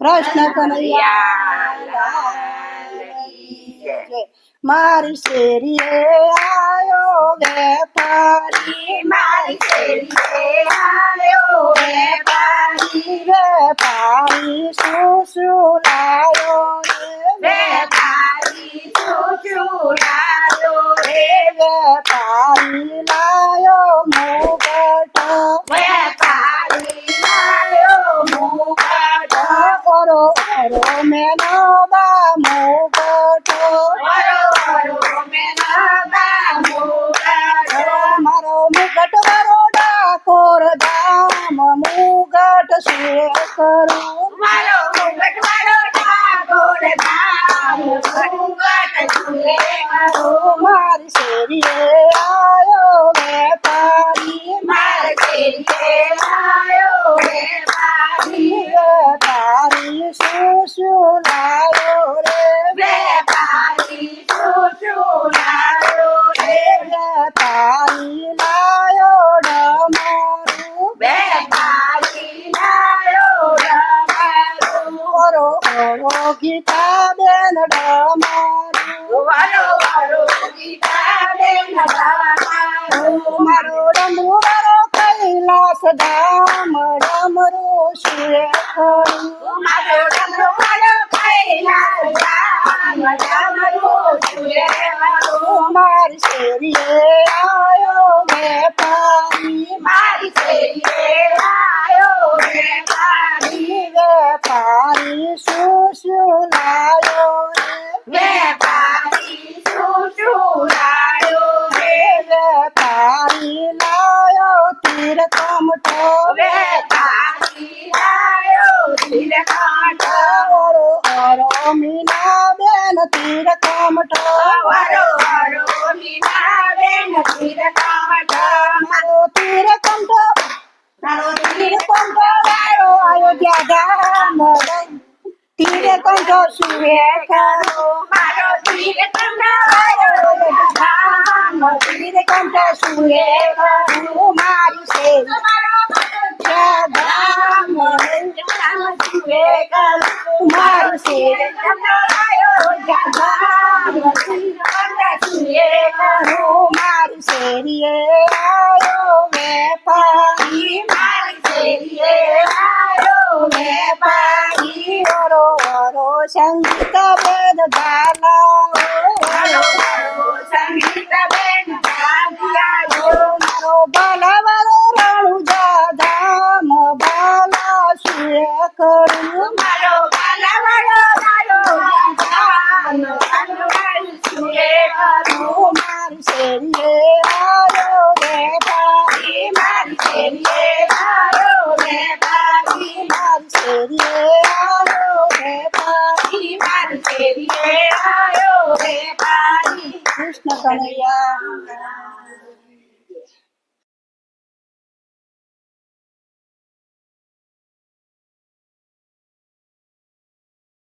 કૃષ્ણ કનૈયા લાલ કી જય. મારી શેરીએ આયો વેપારી, મારી શેરીએ આવ્યો વેપારી, વેપારી શું લાયો રે, વેપારી શું લાયો રે, વેપારી લાયો મુગટ, વેપારી લાયો મુગટ, ઓરો ઓરો મેનો બા મુગટ, વરો વરો મેનબા મુગટ, મારો મુગટ વરો ડાકોર ધામ, મુગટ શું કરું, મારો મુગટ વાળો ડાકોર ધામ, મુગટ સુલે કરું, મારી શેરીએ આયો વેપારી, મારી શેરીએ આવ્યો વેપારી, વેપારી શું લાયો રે, વેપારી શું લાયો રે, વેપારી લાયો ડમરું, વેપારી લાયો ડમરું, ઓરો ઓરો ગીતા બેન ડમરું, વરો વરો ગીતાબેન ડમરું, મારો ડમરું મારો કૈલાસ ધામ, ડમરું શું કરું, મારો ડમરો મારો કૈલાસ ધામ, ડમરું સુલે કરું, મારી શેરીએ આયો વેપારી, મારી શેરીએ આવ્યો વેપારી, વેપારી શું લાયો રે, વેપારી શું લાયો રે, વેપારી લાયો તીર કમઠો, વેપારી લાયો તિલકંઠ, ઓરો ઓરો મીના બેન તીર કમઠો, વરો વરો મીનાબેન તિલકંઠ, મારો તીર કમઠો, તારો તીર કમઠો વાળો અયોધ્યા ધામ, તીર કમઠો સુવે કરો, મારો તિલકંઠ આવ્યો ધામ, તીર કમઠો સુવે કરું, મારી શેરી ધામ, સુવે કરું, મારું શેર મારી શેરીએ આયો વેપારી, ઓરો ઓરો સંગીત વેદ ગાલાઓ, મારો બાલાવાળો રણુજા ધામ, બાલા સુએ કરું, મારી શેરીએ આયો વેપારી, મારી શેરીએ આયો વેપારી, કૃષ્ણ કનૈયા